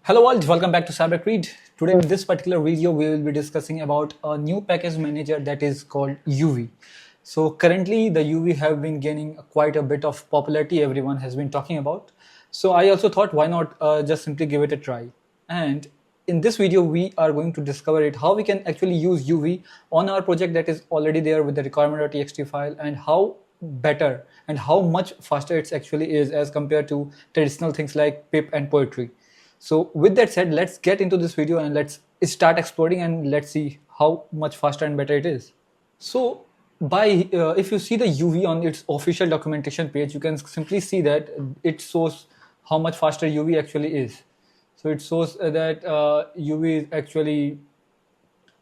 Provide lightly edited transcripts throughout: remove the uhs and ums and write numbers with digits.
Hello all, welcome back to CyberCreed. Today in this particular video, we will be discussing about a new package manager that is called UV. So currently the UV have been gaining quite a bit of popularity, everyone has been talking about. So I also thought why not just simply give it a try. And in this video, we are going to discover it, how we can actually use UV on our project that is already there with the requirement.txt file, and how better and how much faster it actually is as compared to traditional things like pip and poetry. So with that said, let's get into this video and let's start exploring and let's see how much faster and better it is. So if you see the UV on its official documentation page, you can simply see that it shows how much faster UV actually is. So it shows that UV is actually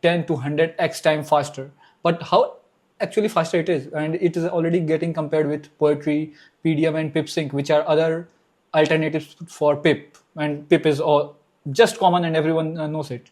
10 to 100x time faster. But how actually faster it is, and it is already getting compared with poetry, PDM and pipsync, which are other alternatives for pip, and pip is all just common and everyone knows it.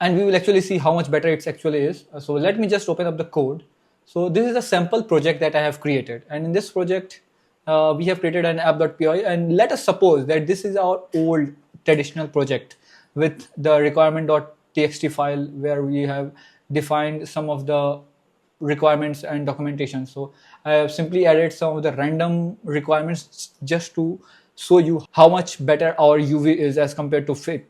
And we will actually see how much better it actually is. So let me just open up the code. So this is a sample project that I have created, and in this project we have created an app.py, and let us suppose that this is our old traditional project with the requirement.txt file where we have defined some of the requirements and documentation. So I have simply added some of the random requirements just to show you how much better our UV is as compared to pip.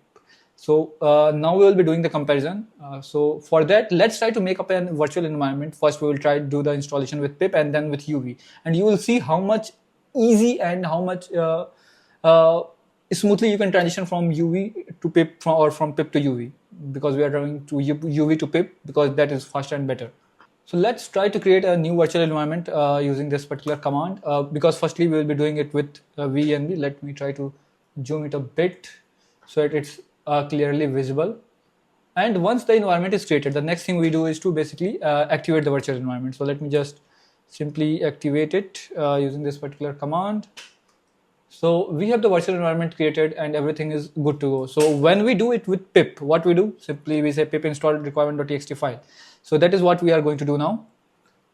So now we will be doing the comparison. So for that, let's try to make up a virtual environment. First, we will try to do the installation with pip and then with UV, and you will see how much easy and how much smoothly you can transition from UV to pip or from pip to UV, because we are going to UV to pip because that is faster and better. So let's try to create a new virtual environment using this particular command, because firstly we will be doing it with venv. Let me try to zoom it a bit so that it's clearly visible. And once the environment is created, the next thing we do is to basically activate the virtual environment. So let me just simply activate it using this particular command. So we have the virtual environment created and everything is good to go. So when we do it with pip, what we do, simply we say pip install requirement.txt file. So that is what we are going to do now.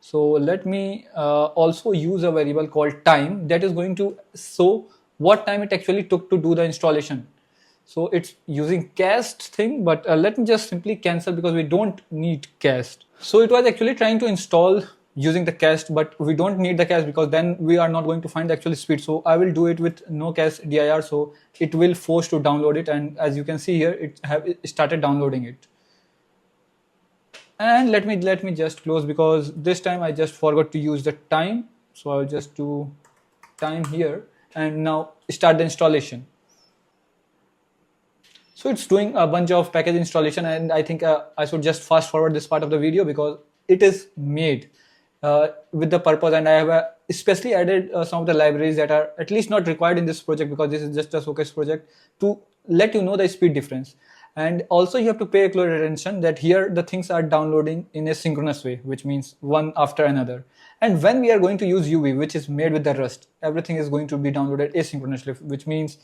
So let me also use a variable called time that is going to show what time it actually took to do the installation. So it's using cast thing, but let me just simply cancel because we don't need cast. So it was actually trying to install using the cast, but we don't need the cast because then we are not going to find the actual speed. So I will do it with no cast dir, so it will force to download it, and as you can see here, it started downloading it. And let me just close because this time I just forgot to use the time. So I'll just do time here and now start the installation. So it's doing a bunch of package installation, and I think I should just fast forward this part of the video because it is made with the purpose, and I have especially added some of the libraries that are at least not required in this project because this is just a showcase project to let you know the speed difference. And also you have to pay close attention that here the things are downloading in a synchronous way, which means one after another. And when we are going to use UV, which is made with the Rust, everything is going to be downloaded asynchronously, which means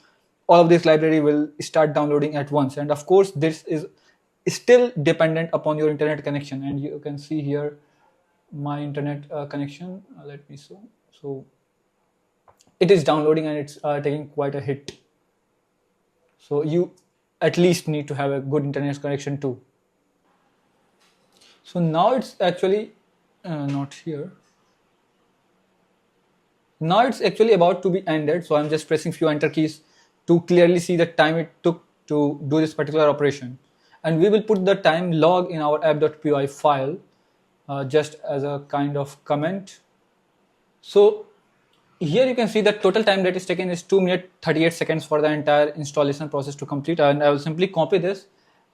all of this library will start downloading at once. And of course, this is still dependent upon your internet connection. And you can see here my internet connection. Let me show. So it is downloading and it's taking quite a hit. So you at least need to have a good internet connection too. So now it's actually not here. Now it's actually about to be ended. So I'm just pressing few enter keys to clearly see the time it took to do this particular operation. And we will put the time log in our app.py file just as a kind of comment. So here you can see the total time that is taken is 2 minutes 38 seconds for the entire installation process to complete. And I will simply copy this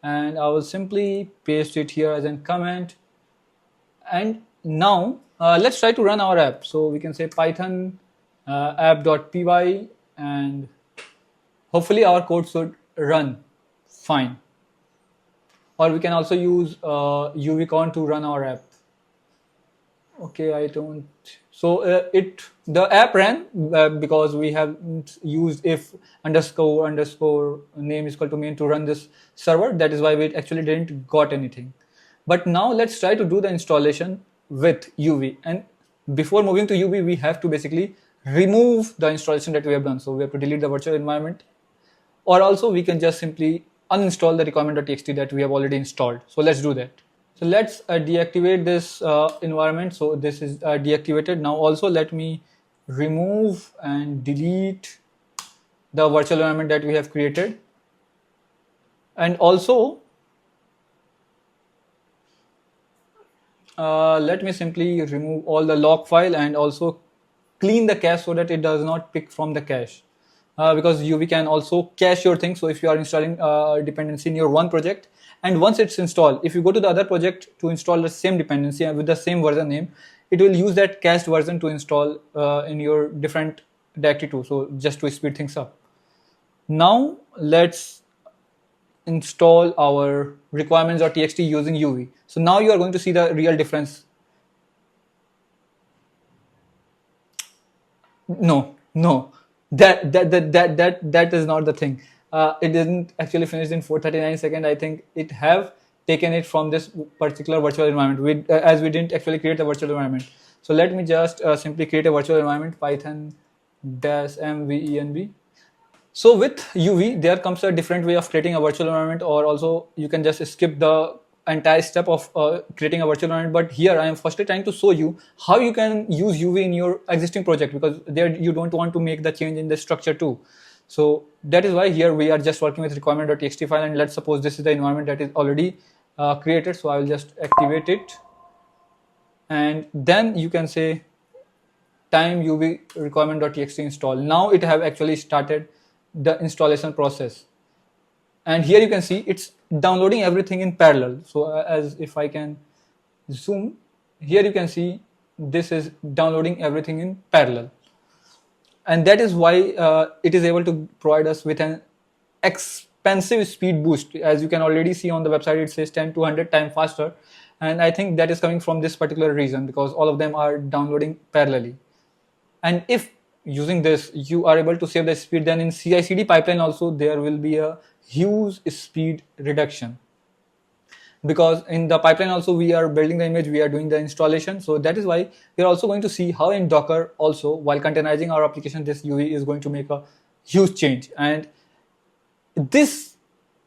and I will simply paste it here as a comment. And now let's try to run our app. So we can say python app.py, and hopefully our code should run fine. Or we can also use uvcon to run our app. Okay, I don't. So the app ran because we have used if underscore name is equal to main to run this server. That is why we actually didn't got anything. But now let's try to do the installation with UV. And before moving to UV, we have to basically remove the installation that we have done. So we have to delete the virtual environment or also we can just simply uninstall the requirement.txt that we have already installed. So let's do that. So let's deactivate this environment. So this is deactivated. Now also let me remove and delete the virtual environment that we have created. And also let me simply remove all the log file and also clean the cache so that it does not pick from the cache. Because UV can also cache your things. So if you are installing dependency in your one project, and once it's installed, if you go to the other project to install the same dependency with the same version name, it will use that cached version to install in your different directory too. So just to speed things up. Now let's install our requirements.txt using UV. So now you are going to see the real difference. No, that is not the thing. It didn't actually finish in 439 seconds. I think it have taken it from this particular virtual environment, as we didn't actually create a virtual environment. So let me just simply create a virtual environment, python-mvenv. So with UV, there comes a different way of creating a virtual environment, or also you can just skip the entire step of creating a virtual environment. But here I am firstly trying to show you how you can use UV in your existing project, because there you don't want to make the change in the structure too. So that is why here we are just working with requirement.txt file, and let's suppose this is the environment that is already created. So I will just activate it, and then you can say time UV requirement.txt install. Now it have actually started the installation process, and here you can see it's downloading everything in parallel. So as if I can zoom, here you can see this is downloading everything in parallel, and that is why it is able to provide us with an expensive speed boost. As you can already see on the website, it says 10 to 100 times faster, and I think that is coming from this particular reason, because all of them are downloading parallelly. And if using this you are able to save the speed, then in CI/CD pipeline also there will be a huge speed reduction, because in the pipeline also we are building the image, we are doing the installation. So that is why we are also going to see how in Docker also, while containerizing our application, this UV is going to make a huge change. And this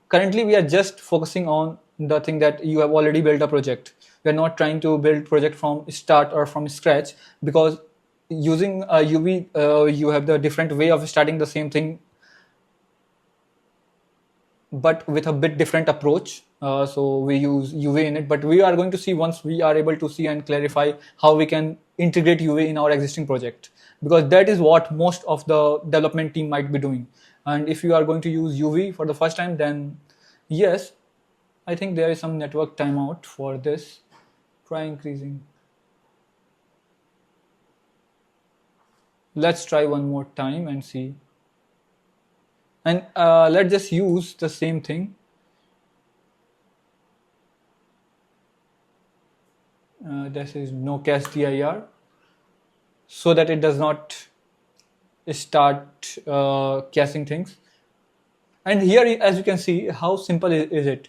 currently we are just focusing on the thing that you have already built a project. We are not trying to build project from start or from scratch, because using UV you have the different way of starting the same thing, but with a bit different approach. So we use UV in it, but we are going to see once we are able to see and clarify how we can integrate UV in our existing project, because that is what most of the development team might be doing. And if you are going to use UV for the first time, then yes, I think there is some network timeout for this. Try increasing. Let's try one more time and see. And let's just use the same thing. This is no cache dir, so that it does not start caching things. And here, as you can see, how simple is it.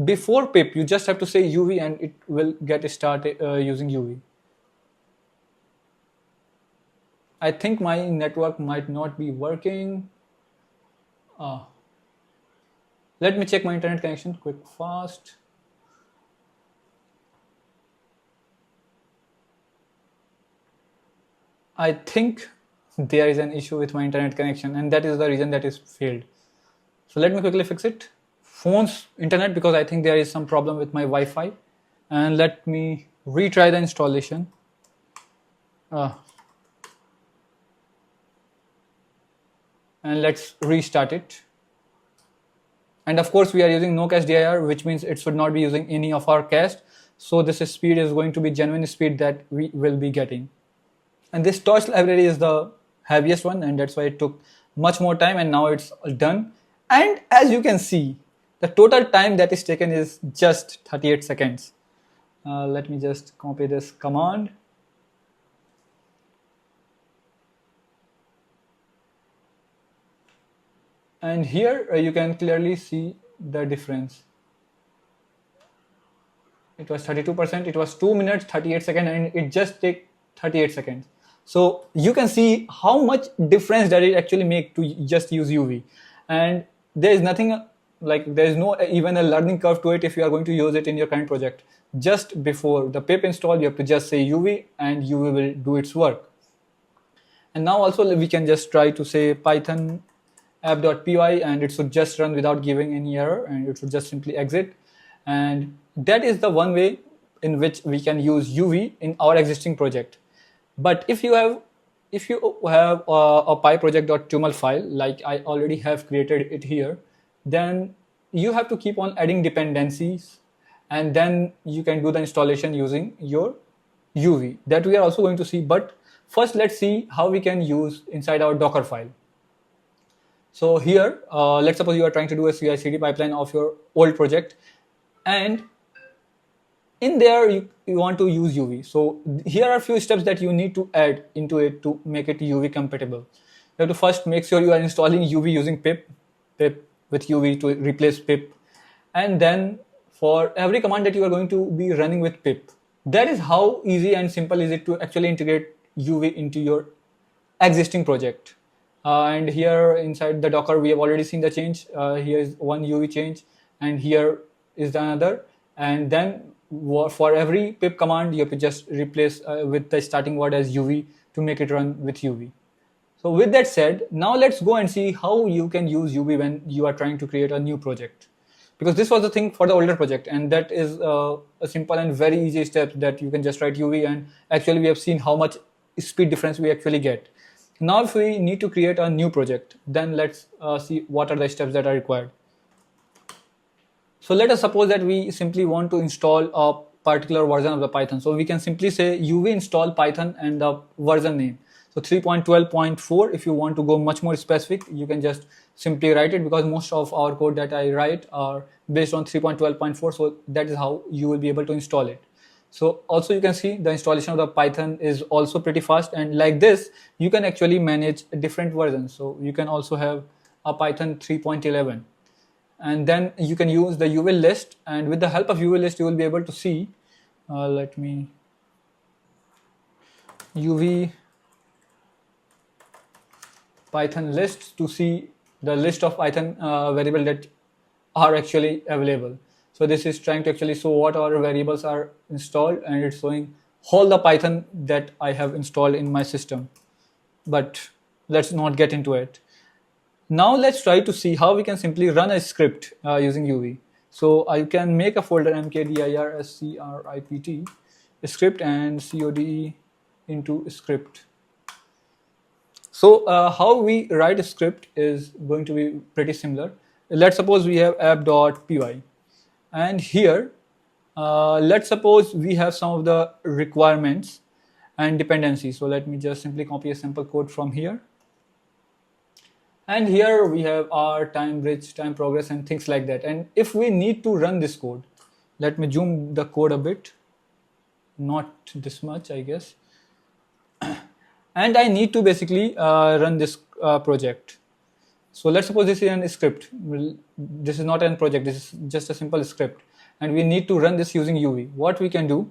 Before pip, you just have to say UV and it will get started using UV. I think my network might not be working. Let me check my internet connection quick fast. I think there is an issue with my internet connection, and that is the reason that is failed. So let me quickly fix it. Phone's internet, because I think there is some problem with my Wi-Fi. And let me retry the installation. And let's restart it. And of course we are using no cache dir, which means it should not be using any of our cache. So this speed is going to be genuine speed that we will be getting. And this torch library is the heaviest one, and that's why it took much more time, and now it's done. And as you can see, the total time that is taken is just 38 seconds. Let me just copy this command. And here you can clearly see the difference. It was 32%, it was 2 minutes 38 seconds, and it just take 38 seconds. So you can see how much difference that it actually make to just use UV. and there is nothing like there is no even a learning curve to it if you are going to use it in your current project. Just before the pip install, you have to just say UV and UV will do its work. And now also we can just try to say python app.py and it should just run without giving any error, and it should just simply exit. And that is the one way in which we can use UV in our existing project. But if you have a pyproject.toml file, like I already have created it here, then you have to keep on adding dependencies, and then you can do the installation using your UV. That we are also going to see, but first let's see how we can use inside our Docker file. So here, let's suppose you are trying to do a CI/CD pipeline of your old project, and in there you want to use UV. So here are a few steps that you need to add into it to make it UV compatible. You have to first make sure you are installing UV using pip with UV to replace pip, and then for every command that you are going to be running with pip. That is how easy and simple is it to actually integrate UV into your existing project. And here inside the Docker, we have already seen the change. Here is one UV change, and here is the another. And then for every pip command, you have to just replace with the starting word as UV to make it run with UV. So with that said, now let's go and see how you can use UV when you are trying to create a new project. Because this was the thing for the older project, and that is a simple and very easy step that you can just write UV, and actually we have seen how much speed difference we actually get. Now if we need to create a new project, then let's see what are the steps that are required. So let us suppose that we simply want to install a particular version of the Python. So we can simply say UV install Python and the version name. So 3.12.4, if you want to go much more specific, you can just simply write it, because most of our code that I write are based on 3.12.4. So that is how you will be able to install it. So also you can see the installation of the Python is also pretty fast, and like this you can actually manage different versions. So you can also have a Python 3.11, and then you can use the UV list, and with the help of UV list you will be able to see let me UV Python list to see the list of Python variable that are actually available. So this is trying to actually show what our variables are installed, and it's showing all the Python that I have installed in my system. But let's not get into it. Now let's try to see how we can simply run a script using UV. So I can make a folder mkdirscript script and code into script. So how we write a script is going to be pretty similar. Let's suppose we have app.py, and here let's suppose we have some of the requirements and dependencies. So let me just simply copy a sample code from here, and here we have our time bridge, time progress, and things like that. And if we need to run this code, let me zoom the code a bit, not this much I guess, and I need to basically run this project. So let's suppose this is a script. This is not a project, this is just a simple script, and we need to run this using UV. What we can do,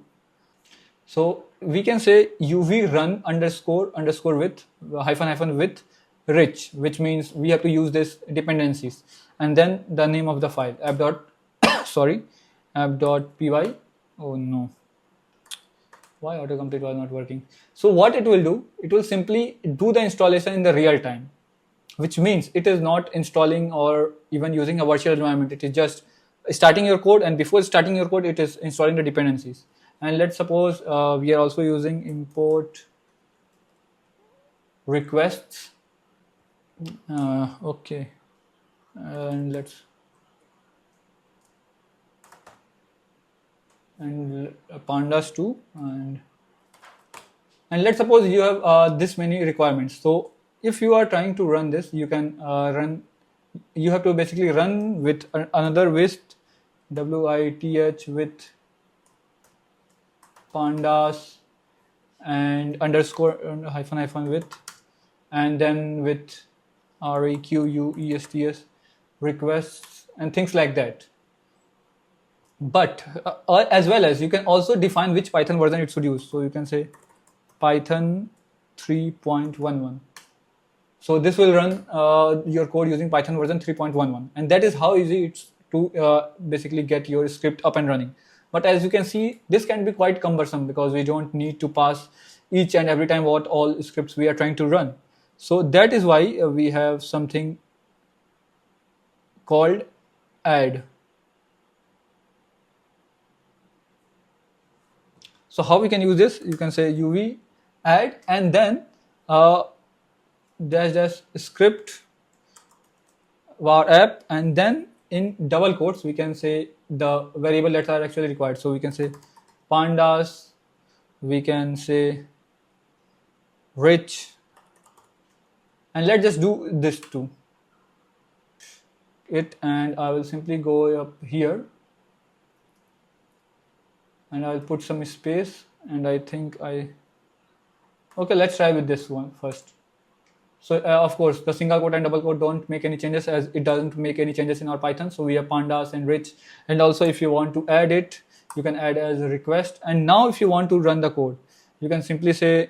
so we can say UV run underscore with hyphen with rich, which means we have to use this dependencies, and then the name of the file app.py. Oh no, why autocomplete was not working? So what it will do, it will simply do the installation in the real time, which means it is not installing or even using a virtual environment. It is just starting your code, and before starting your code it is installing the dependencies. And let's suppose we are also using import requests. Okay, and let's pandas too, and let's suppose you have this many requirements. So if you are trying to run this, you can you have to basically run with another with with with pandas and underscore hyphen with, and then with requests requests and things like that. But as well as you can also define which Python version it should use. So you can say Python 3.11. So this will run your code using Python version 3.11, and that is how easy it's to basically get your script up and running. But as you can see, this can be quite cumbersome because we don't need to pass each and every time what all scripts we are trying to run. So that is why we have something called add. So how we can use this? You can say uv add and then dash script var app, and then in double quotes we can say the variable that are actually required. So we can say pandas, we can say rich, and let's just do this too. And I will simply go up here and I'll put some space, and I think okay, let's try with this one first. So of course the single quote and double quote don't make any changes, as it doesn't make any changes in our Python. So we have pandas and rich, and also if you want to add it, you can add as a request. And now if you want to run the code, you can simply say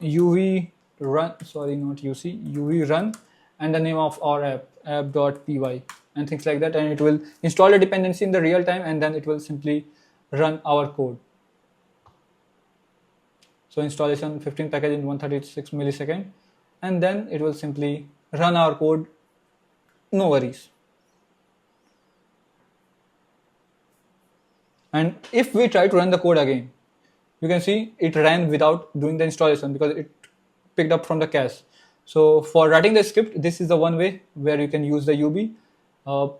uv run, sorry, not uc, uv run, and the name of our app.py, and things like that, and it will install a dependency in the real time, and then it will simply run our code. So installation 15 package in 136 millisecond, and then it will simply run our code, no worries. And if we try to run the code again, you can see it ran without doing the installation because it picked up from the cache. So for writing the script, this is the one way where you can use the UB.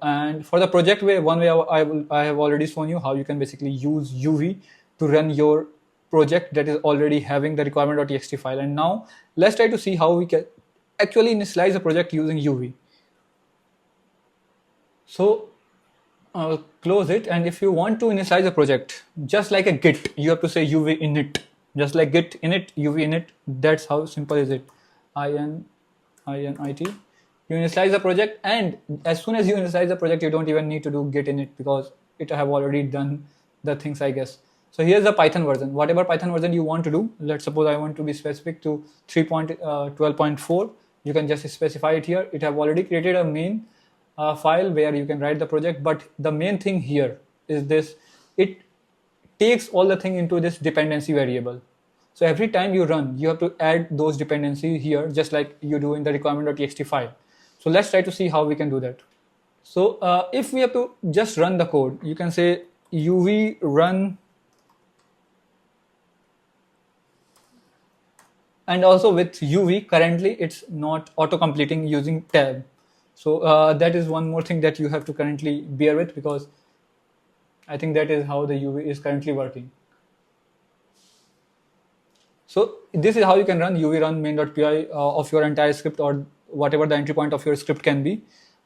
And for the project way, one way I have already shown you how you can basically use UV to run your project that is already having the requirement.txt file. And now let's try to see how we can actually initialize a project using UV. So I'll close it, and if you want to initialize a project, just like a git, you have to say uv init, just like git init, uv init. That's how simple is it. init. You initialize the project, and as soon as you initialize the project, you don't even need to do git init because it have already done the things, I guess. So here's the Python version. Whatever Python version you want to do, let's suppose I want to be specific to 3.12.4. You can just specify it here. It have already created a main file where you can write the project, but the main thing here is this: it takes all the thing into this dependency variable. So every time you run, you have to add those dependencies here, just like you do in the requirement.txt file. So let's try to see how we can do that. So if we have to just run the code, you can say uv run, and also with uv currently it's not auto completing using tab. So that is one more thing that you have to currently bear with, because I think that is how the UV is currently working. So this is how you can run UV run main.py of your entire script, or whatever the entry point of your script can be.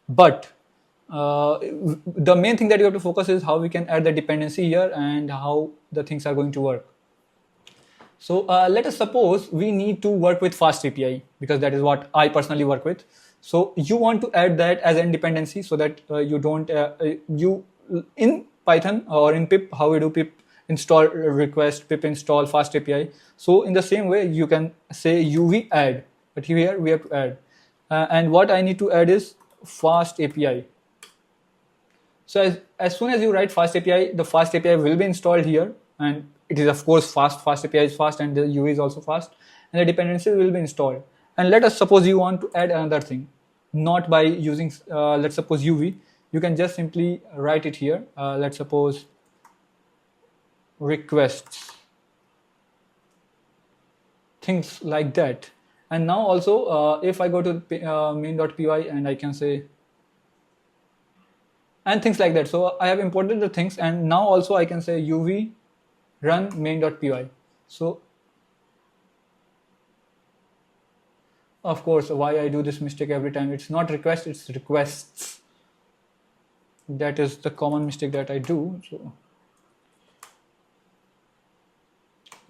But the main thing that you have to focus is how we can add the dependency here and how the things are going to work. So let us suppose we need to work with fast API, because that is what I personally work with. So you want to add that as a dependency so that you don't, you in Python or in pip, how we do pip install request, pip install fast API. So in the same way, you can say uv add, but here we have to add. And what I need to add is fast API. So as soon as you write fast API, the fast API will be installed here, and it is of course fast. Fast API is fast, and the UV is also fast, and the dependency will be installed. And let us suppose you want to add another thing, not by using let's suppose UV. You can just simply write it here. Let's suppose requests, things like that. And now also if I go to main.py and I can say, and things like that. So I have imported the things, and now also I can say uv run main.py. So of course, why I do this mistake every time, it's not request, it's requests. That is the common mistake that I do. So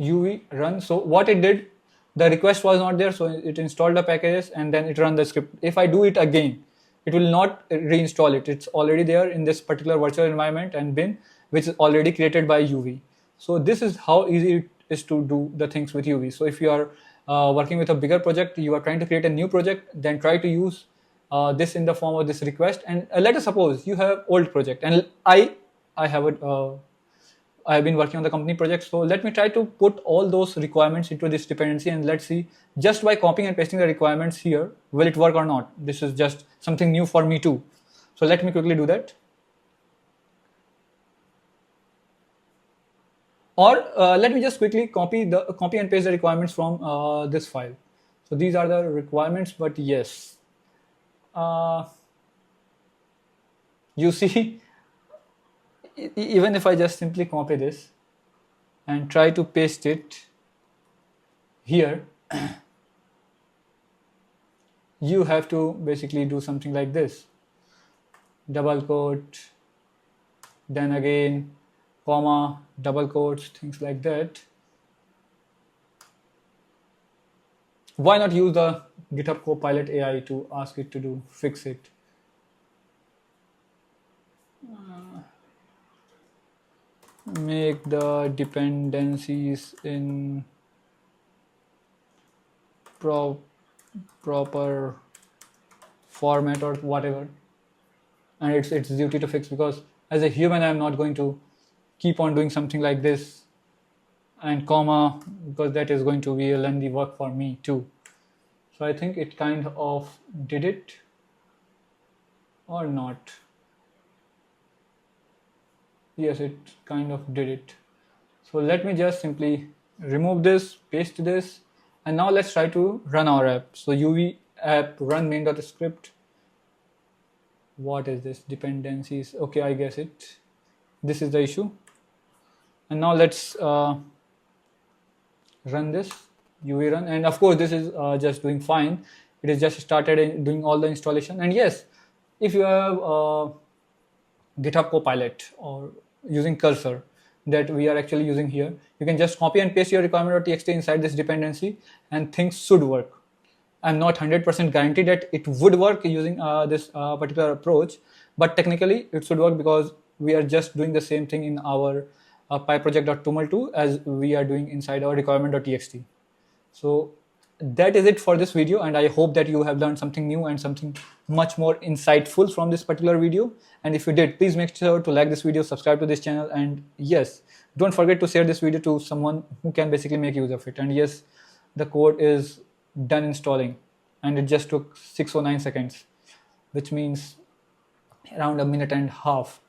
uv run. So what it did, the request was not there, so it installed the packages and then it ran the script. If I do it again, it will not reinstall it. It's already there in this particular virtual environment and bin, which is already created by uv. So this is how easy it is to do the things with uv. So if you are working with a bigger project, you are trying to create a new project, then try to use this in the form of this request. And let us suppose you have old project, and I have a I have been working on the company project. So let me try to put all those requirements into this dependency, and let's see, just by copying and pasting the requirements here, will it work or not? This is just something new for me too. So let me quickly do that. Or let me just quickly copy and paste the requirements from this file. So these are the requirements, but yes, you see, even if I just simply copy this and try to paste it here, you have to basically do something like this: double quote, then again comma, double quotes, things like that. Why not use the GitHub Copilot AI to ask it to fix it? Make the dependencies in proper format or whatever, and it's duty to fix, because as a human I'm not going to keep on doing something like this, and comma, because that is going to be a lengthy work for me too. So I think it kind of did it or not. Yes, it kind of did it. So let me just simply remove this, paste this, and now let's try to run our app. So UV app run main.script. What is this? Dependencies. Okay, I guess it. This is the issue. And now let's run this UV run. And of course, this is just doing fine. It is just started doing all the installation. And yes, if you have GitHub Copilot or using cursor that we are actually using here, you can just copy and paste your requirement.txt inside this dependency and things should work. I'm not 100% guaranteed that it would work using this particular approach, but technically it should work, because we are just doing the same thing in our pyproject.toml too as we are doing inside our requirement.txt. So that is it for this video, and I hope that you have learned something new and something much more insightful from this particular video. And if you did, please make sure to like this video, subscribe to this channel, and yes, don't forget to share this video to someone who can basically make use of it. And yes, the code is done installing, and it just took 6 or 9 seconds, which means around a minute and a half.